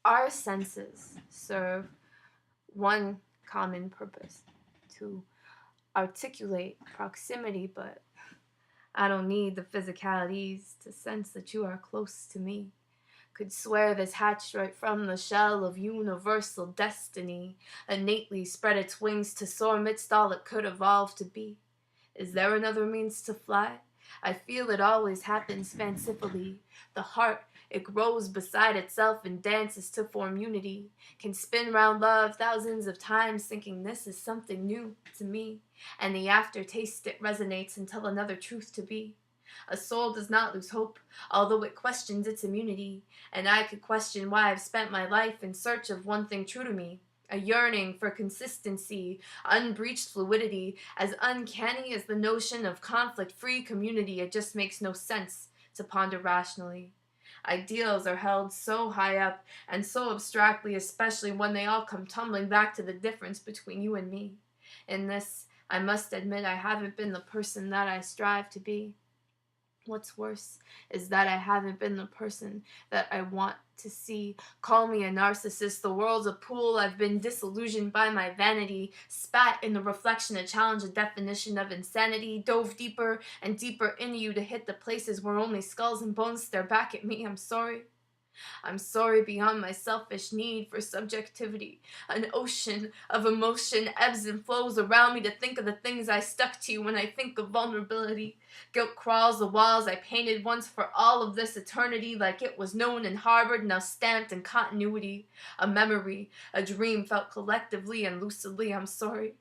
Our senses serve one common purpose: to articulate proximity, but I don't need the physicalities to sense that you are close to me. Could swear this hatched right from the shell of universal destiny, innately spread its wings to soar midst all it could evolve to be. Is there another means to fly? I feel it always happens fancifully. The heart, it grows beside itself and dances to form unity. Can spin round love thousands of times, thinking this is something new to me. And the aftertaste, it resonates until another truth to be. A soul does not lose hope, although it questions its immunity. And I could question why I've spent my life in search of one thing true to me. A yearning for consistency, unbreached fluidity, as uncanny as the notion of conflict-free community. It just makes no sense to ponder rationally. Ideals are held so high up and so abstractly, especially when they all come tumbling back to the difference between you and me. In this, I must admit I haven't been the person that I strive to be. What's worse is that I haven't been the person that I want to see. Call me a narcissist, the world's a pool. I've been disillusioned by my vanity, spat in the reflection to challenge the definition of insanity, dove deeper and deeper into you to hit the places where only skulls and bones stare back at me. I'm sorry. I'm sorry beyond my selfish need for subjectivity. An ocean of emotion ebbs and flows around me to think of the things I stuck to when I think of vulnerability. Guilt crawls the walls I painted once for all of this eternity, like it was known and harbored, now stamped in continuity. A memory, a dream felt collectively and lucidly. I'm sorry.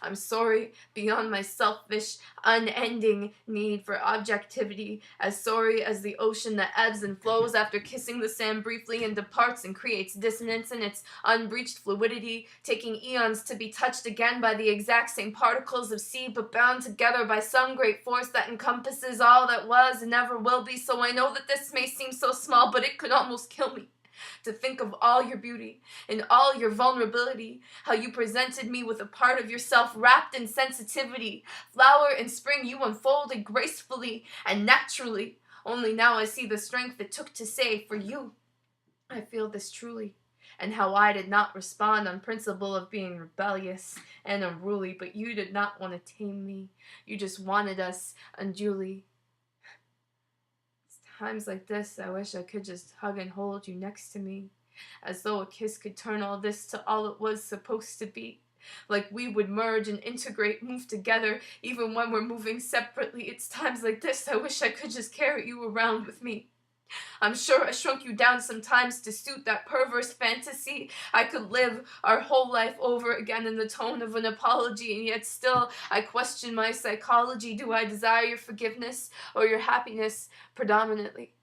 I'm sorry beyond my selfish, unending need for objectivity, as sorry as the ocean that ebbs and flows after kissing the sand briefly and departs and creates dissonance in its unbreached fluidity, taking eons to be touched again by the exact same particles of sea, but bound together by some great force that encompasses all that was and never will be. So I know that this may seem so small, but it could almost kill me to think of all your beauty and all your vulnerability, how you presented me with a part of yourself wrapped in sensitivity. Flower in spring, you unfolded gracefully and naturally. Only now I see the strength it took to say, for you, I feel this truly. And how I did not respond on principle of being rebellious and unruly, but you did not want to tame me. You just wanted us unduly. Times like this, I wish I could just hug and hold you next to me, as though a kiss could turn all this to all it was supposed to be. Like we would merge and integrate, move together, even when we're moving separately. It's times like this I wish I could just carry you around with me. I'm sure I shrunk you down sometimes to suit that perverse fantasy. I could live our whole life over again in the tone of an apology, and yet still I question my psychology. Do I desire your forgiveness or your happiness predominantly?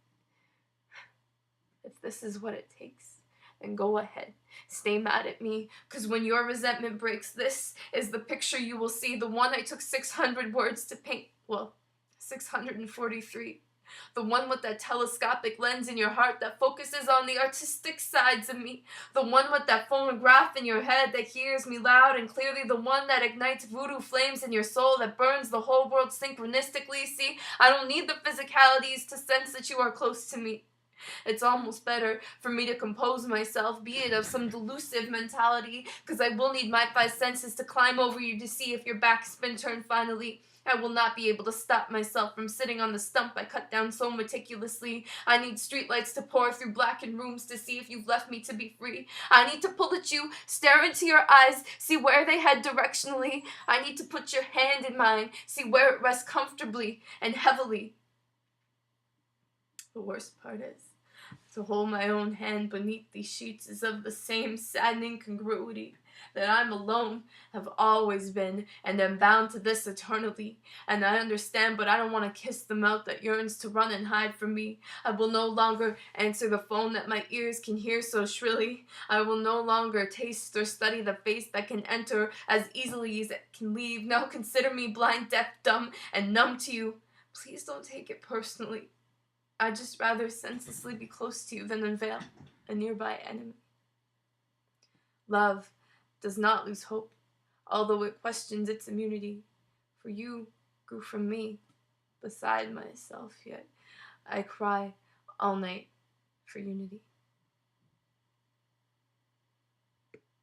If this is what it takes, then go ahead. Stay mad at me, because when your resentment breaks, this is the picture you will see, the one I took 600 words to paint. Well, 643. The one with that telescopic lens in your heart that focuses on the artistic sides of me. The one with that phonograph in your head that hears me loud and clearly. The one that ignites voodoo flames in your soul that burns the whole world synchronistically. See, I don't need the physicalities to sense that you are close to me. It's almost better for me to compose myself, be it of some delusive mentality, because I will need my 5 senses to climb over you to see if your back's been turned finally. I will not be able to stop myself from sitting on the stump I cut down so meticulously. I need streetlights to pour through blackened rooms to see if you've left me to be free. I need to pull at you, stare into your eyes, see where they head directionally. I need to put your hand in mine, see where it rests comfortably and heavily. The worst part is, to hold my own hand beneath these sheets is of the same saddening congruity that I'm alone, have always been, and am bound to this eternally. And I understand, but I don't want to kiss the mouth that yearns to run and hide from me. I will no longer answer the phone that my ears can hear so shrilly. I will no longer taste or study the face that can enter as easily as it can leave. Now consider me blind, deaf, dumb, and numb to you. Please don't take it personally. I'd just rather senselessly be close to you than unveil a nearby enemy. Love does not lose hope, although it questions its immunity. For you grew from me, beside myself, yet I cry all night for unity.